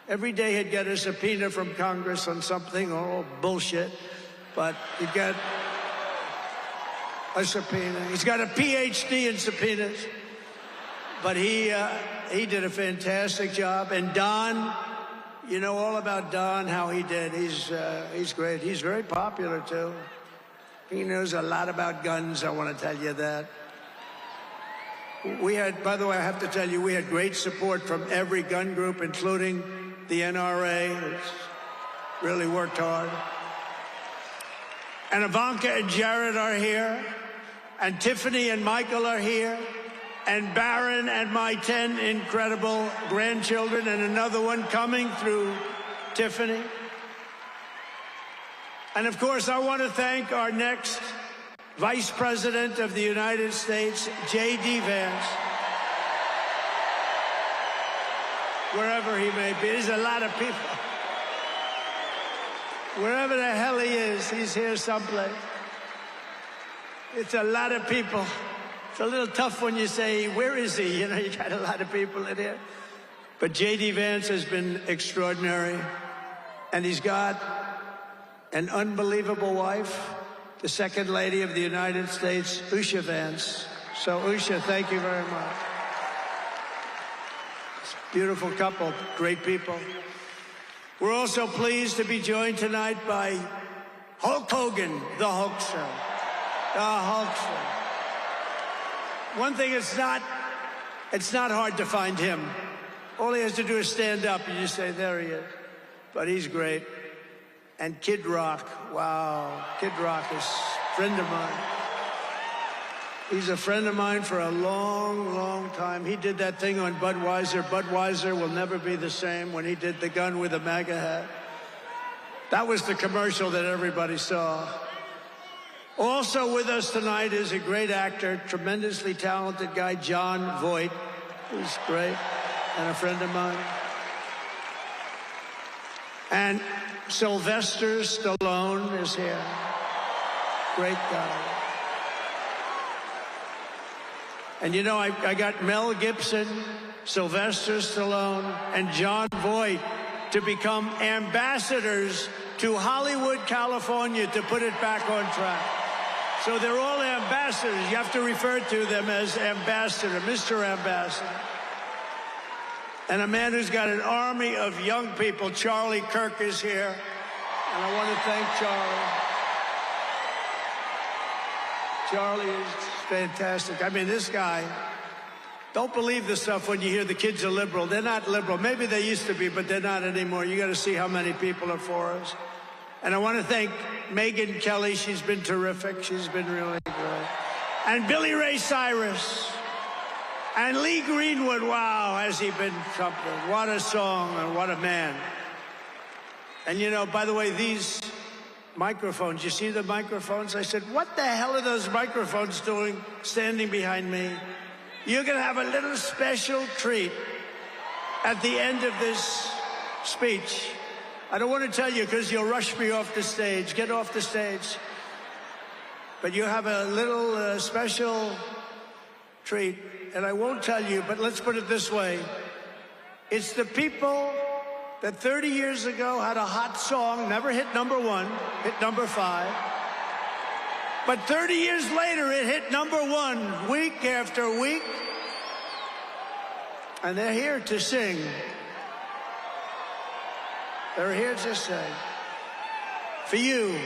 Every day he'd get a subpoena from Congress on something, all bullshit. But he'd get a subpoena. He's got a PhD in subpoenas. But he did a fantastic job. And Don, you know all about Don, how he did. He's great. He's very popular, too. He knows a lot about guns, I want to tell you that. We had, by the way, I have to tell you, we had great support from every gun group, including the NRA, which really worked hard. And Ivanka and Jared are here, and Tiffany and Michael are here, and Barron and my 10 incredible grandchildren, and another one coming through Tiffany. And of course, I want to thank our next Vice President of the United States, J.D. Vance. Wherever he may be, there's a lot of people. Wherever the hell he is, he's here someplace. It's a lot of people. It's a little tough when you say, where is he? You know, you got a lot of people in here. But J.D. Vance has been extraordinary. And he's got an unbelievable wife, the Second Lady of the United States, Usha Vance. So, Usha, thank you very much. It's a beautiful couple, great people. We're also pleased to be joined tonight by Hulk Hogan, the Hulkster. The Hulkster. One thing, it's not hard to find him. All he has to do is stand up and you say, there he is. But he's great. And Kid Rock, wow. Kid Rock is a friend of mine. He's a friend of mine for a long, long time. He did that thing on Budweiser. Budweiser will never be the same, when he did the gun with a MAGA hat. That was the commercial that everybody saw. Also with us tonight is a great actor, tremendously talented guy, Jon Voight, who's great, and a friend of mine. And Sylvester Stallone is here. Great guy. And you know, I got Mel Gibson, Sylvester Stallone, and Jon Voight to become ambassadors to Hollywood, California, to put it back on track. So they're all ambassadors. You have to refer to them as ambassador, Mr. Ambassador. And a man who's got an army of young people, Charlie Kirk, is here. And I want to thank Charlie. Charlie is fantastic. I mean, this guy, don't believe the stuff when you hear the kids are liberal. They're not liberal. Maybe they used to be, but they're not anymore. You got to see how many people are for us. And I want to thank Megyn Kelly. She's been terrific. She's been really great. And Billy Ray Cyrus. And Lee Greenwood. Wow, has he been something. What a song and what a man. And you know, by the way, these microphones, you see the microphones? I said, what the hell are those microphones doing standing behind me? You're going to have a little special treat at the end of this speech. I don't want to tell you because you'll rush me off the stage. Get off the stage. But you have a little special treat, and I won't tell you, but let's put it this way. It's the people that 30 years ago had a hot song, never hit #1, hit #5. But 30 years later, it hit #1 week after week. And they're here to sing. They're here to sing. For you.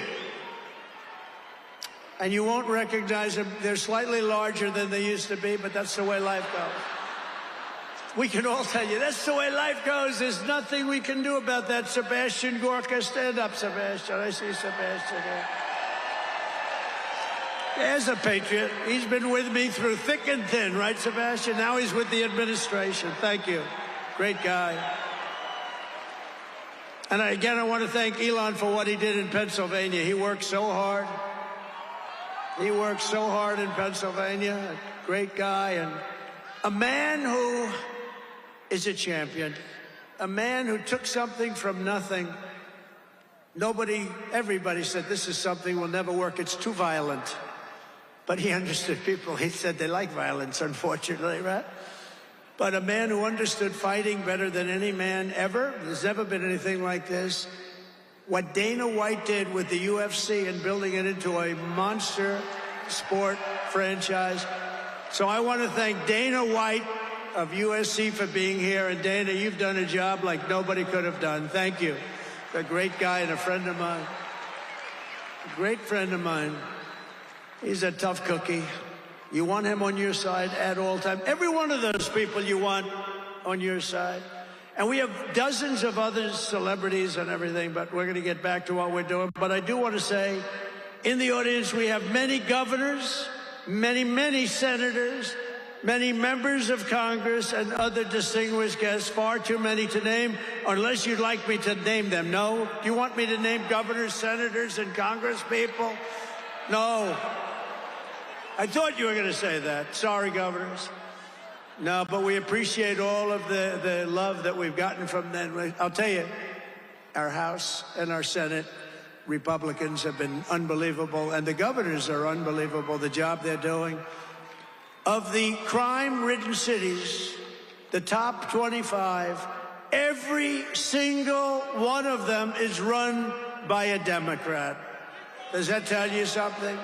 And you won't recognize them. They're slightly larger than they used to be, but that's the way life goes. We can all tell you, that's the way life goes. There's nothing we can do about that. Sebastian Gorka, stand up, Sebastian. I see Sebastian here. There's a patriot. He's been with me through thick and thin, right, Sebastian? Now he's with the administration. Thank you. Great guy. And again, I want to thank Elon for what he did in Pennsylvania. He worked so hard. He worked so hard in Pennsylvania. A great guy and a man who is a champion. A man who took something from nothing. Everybody said, this is something will never work. It's too violent. But he understood people. He said they like violence, unfortunately, right? But a man who understood fighting better than any man ever. There's never been anything like this. What Dana White did with the UFC and building it into a monster sport franchise. So I want to thank Dana White of USC for being here. And Dana, you've done a job like nobody could have done. Thank you. A great guy and a friend of mine. A great friend of mine. He's a tough cookie. You want him on your side at all times. Every one of those people you want on your side. And we have dozens of other celebrities and everything, but we're going to get back to what we're doing. But I do want to say, in the audience, we have many governors, many senators, many members of Congress, and other distinguished guests, far too many to name, unless you'd like me to name them. No? Do you want me to name governors, senators, and congresspeople? No. I thought you were going to say that. Sorry, governors. No, but we appreciate all of the love that we've gotten from them. I'll tell you, our House and our Senate Republicans have been unbelievable, and the governors are unbelievable, the job they're doing. Of the crime-ridden cities, the top 25, every single one of them is run by a Democrat. Does that tell you something?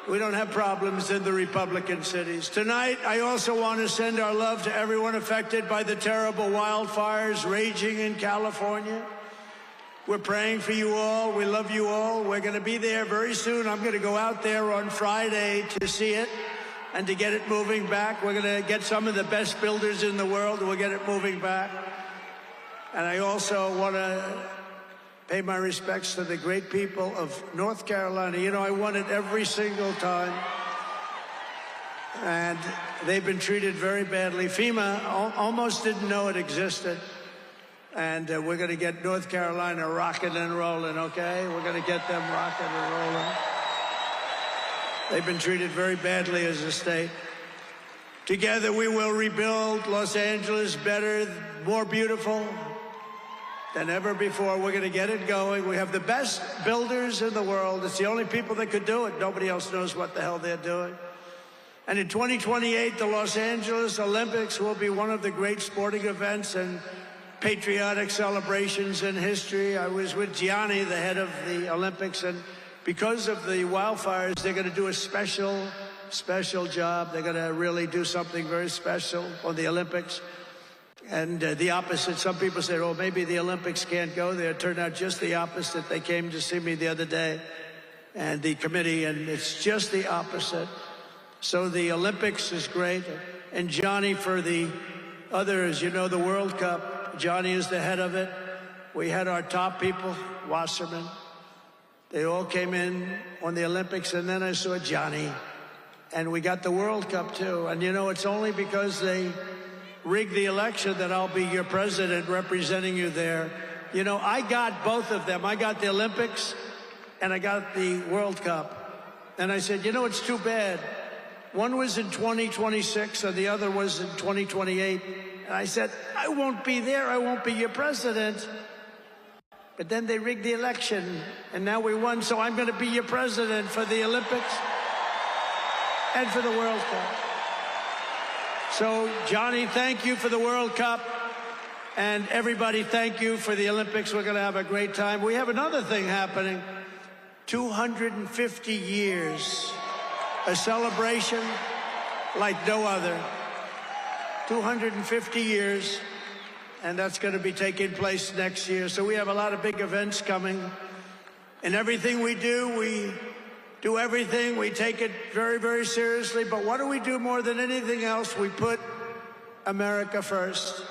We don't have problems in the Republican cities. Tonight, I also want to send our love to everyone affected by the terrible wildfires raging in California. We're praying for you all. We love you all. We're going to be there very soon. I'm going to go out there on Friday to see it and to get it moving back. We're going to get some of the best builders in the world. We'll get it moving back. And I also want to pay my respects to the great people of North Carolina. You know, I won it every single time. And they've been treated very badly. FEMA almost didn't know it existed. And we're going to get North Carolina rocking and rolling, okay? We're going to get them rocking and rolling. They've been treated very badly as a state. Together we will rebuild Los Angeles better, more beautiful than ever before. We're going to get it going. We have the best builders in the world. It's the only people that could do it. Nobody else knows what the hell they're doing. And in 2028, the Los Angeles Olympics will be one of the great sporting events and patriotic celebrations in history. I was with Gianni, the head of the Olympics, and because of the wildfires, they're going to do a special job. They're going to really do something very special on the Olympics. And the opposite, some people say, oh, maybe the Olympics can't go there. It turned out just the opposite. They came to see me the other day, and the committee, and it's just the opposite. So the Olympics is great. And Johnny, for the others, you know, the World Cup, Johnny is the head of it. We had our top people, Wasserman. They all came in on the Olympics, and then I saw Johnny. And we got the World Cup, too. And, you know, it's only because they rigged the election that I'll be your president representing you there. You know, I got both of them. I got the Olympics, and I got the World Cup. And I said, you know, it's too bad. One was in 2026, and the other was in 2028. And I said, I won't be there. I won't be your president. But then they rigged the election, and now we won, so I'm going to be your president for the Olympics and for the World Cup. So, Johnny, thank you for the World Cup, and everybody, thank you for the Olympics. We're going to have a great time. We have another thing happening, 250 years, a celebration like no other, 250 years. And that's going to be taking place next year. So we have a lot of big events coming. And everything we do everything. We take it very, very seriously. But what do we do more than anything else? We put America first.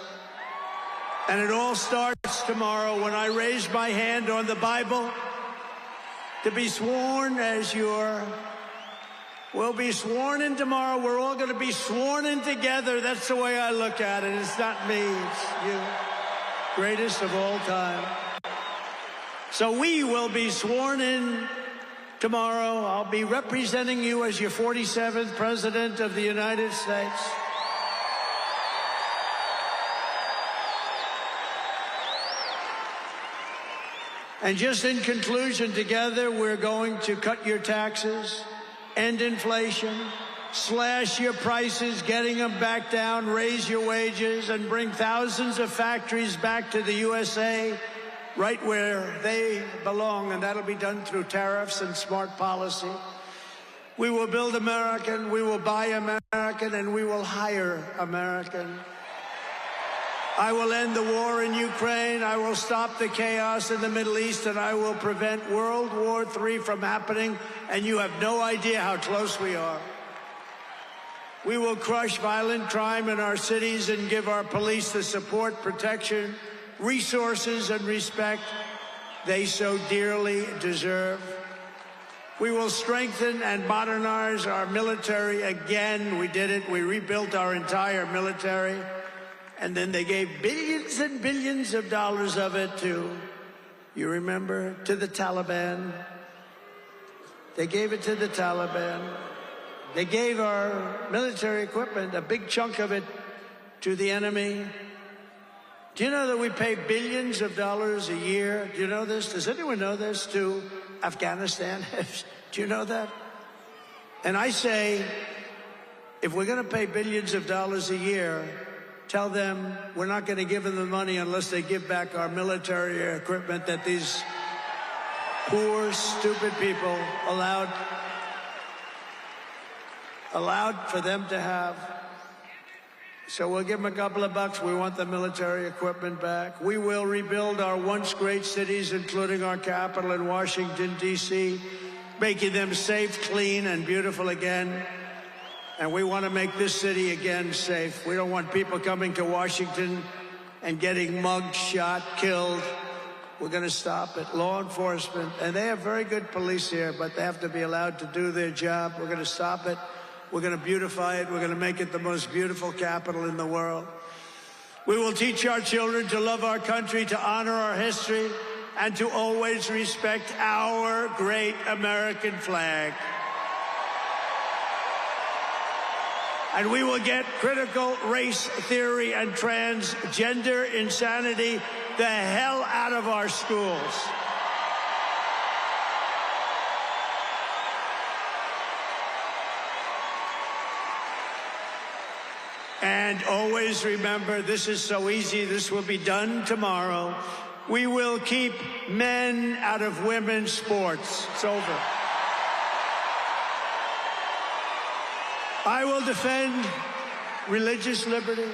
And it all starts tomorrow when I raise my hand on the Bible to be sworn as we'll be sworn in tomorrow. We're all going to be sworn in together. That's the way I look at it. It's not me, it's you. Greatest of all time. So we will be sworn in tomorrow. I'll be representing you as your 47th President of the United States. And just in conclusion, together we're going to cut your taxes, end inflation, slash your prices, getting them back down, raise your wages, and bring thousands of factories back to the USA, right where they belong, and that'll be done through tariffs and smart policy. We will build American, we will buy American, and we will hire American. I will end the war in Ukraine, I will stop the chaos in the Middle East, and I will prevent World War III from happening, and you have no idea how close we are. We will crush violent crime in our cities and give our police the support, protection, resources, and respect they so dearly deserve. We will strengthen and modernize our military again. We did it. We rebuilt our entire military. And then they gave billions and billions of dollars of it to, you remember, to the Taliban. They gave it to the Taliban. They gave our military equipment, a big chunk of it, to the enemy. Do you know that we pay billions of dollars a year? Do you know this? Does anyone know this? To Afghanistan? Do you know that? And I say, if we're going to pay billions of dollars a year, tell them we're not going to give them the money unless they give back our military equipment that these poor, stupid people allowed for them to have. So we'll give them a couple of bucks. We want the military equipment back. We will rebuild our once great cities, including our capital in Washington, D.C., making them safe, clean, and beautiful again. And we want to make this city again safe. We don't want people coming to Washington and getting mugged, shot, killed. We're going to stop it. Law enforcement, and they have very good police here, but they have to be allowed to do their job. We're going to stop it. We're going to beautify it. We're going to make it the most beautiful capital in the world. We will teach our children to love our country, to honor our history, and to always respect our great American flag. And we will get critical race theory and transgender insanity the hell out of our schools. And always remember, this is so easy, this will be done tomorrow. We will keep men out of women's sports. It's over. I will defend religious liberty.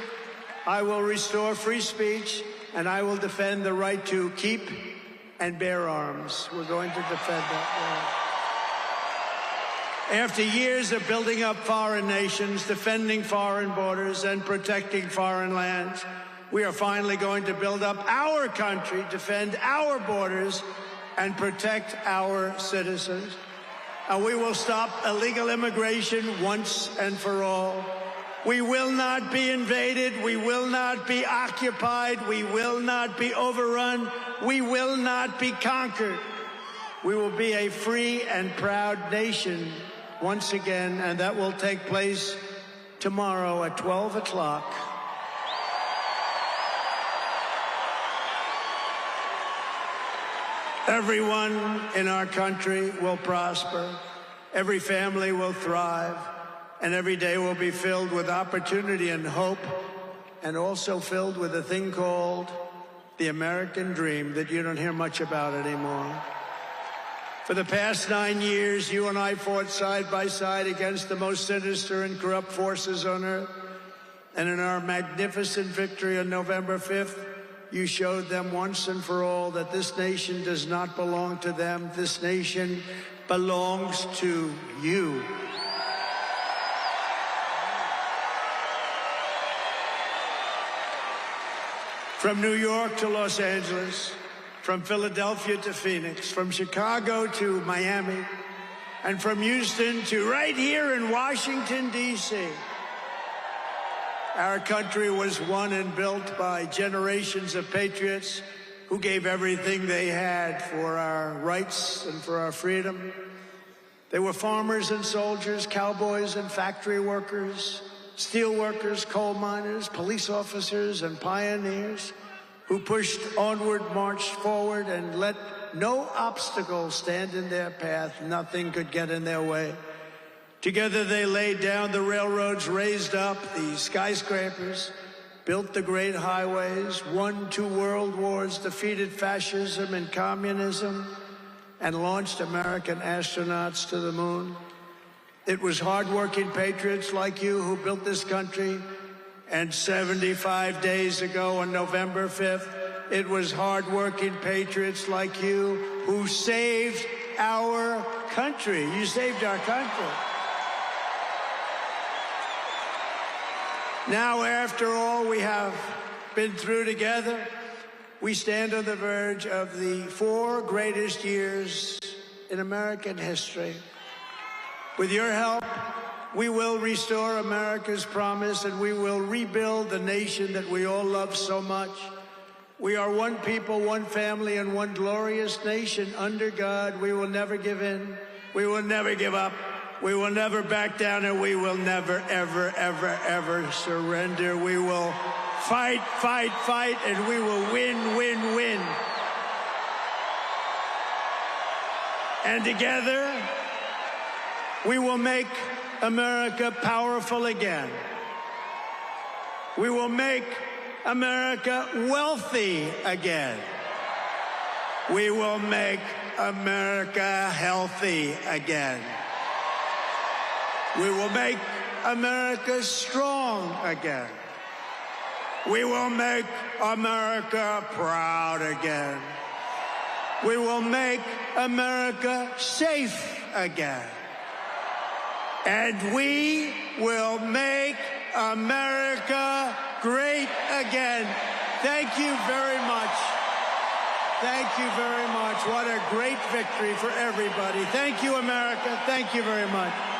I will restore free speech, and I will defend the right to keep and bear arms. We're going to defend that. After years of building up foreign nations, defending foreign borders, and protecting foreign lands, we are finally going to build up our country, defend our borders, and protect our citizens. And we will stop illegal immigration once and for all. We will not be invaded. We will not be occupied. We will not be overrun. We will not be conquered. We will be a free and proud nation once again, and that will take place tomorrow at 12 o'clock. Everyone in our country will prosper, every family will thrive, and every day will be filled with opportunity and hope, and also filled with a thing called the American dream that you don't hear much about anymore. For the past 9 years, you and I fought side by side against the most sinister and corrupt forces on earth. And in our magnificent victory on November 5th, you showed them once and for all that this nation does not belong to them. This nation belongs to you. From New York to Los Angeles, from Philadelphia to Phoenix, from Chicago to Miami, and from Houston to right here in Washington, D.C. Our country was won and built by generations of patriots who gave everything they had for our rights and for our freedom. They were farmers and soldiers, cowboys and factory workers, steel workers, coal miners, police officers, and pioneers who pushed onward, marched forward, and let no obstacle stand in their path. Nothing could get in their way. Together they laid down the railroads, raised up the skyscrapers, built the great highways, won 2 world wars, defeated fascism and communism, and launched American astronauts to the moon. It was hardworking patriots like you who built this country. And 75 days ago on November 5th, it was hardworking patriots like you who saved our country. You saved our country. Now, after all we have been through together, we stand on the verge of the 4 greatest years in American history. With your help, we will restore America's promise and we will rebuild the nation that we all love so much. We are one people, one family, and one glorious nation under God. We will never give in. We will never give up. We will never back down, and we will never, ever, ever, ever surrender. We will fight, fight, fight, and we will win, win, win. And together, we will make America powerful again. We will make America wealthy again. We will make America healthy again. We will make America strong again. We will make America proud again. We will make America safe again. And we will make America great again. Thank you very much. Thank you very much. What a great victory for everybody. Thank you, America. Thank you very much.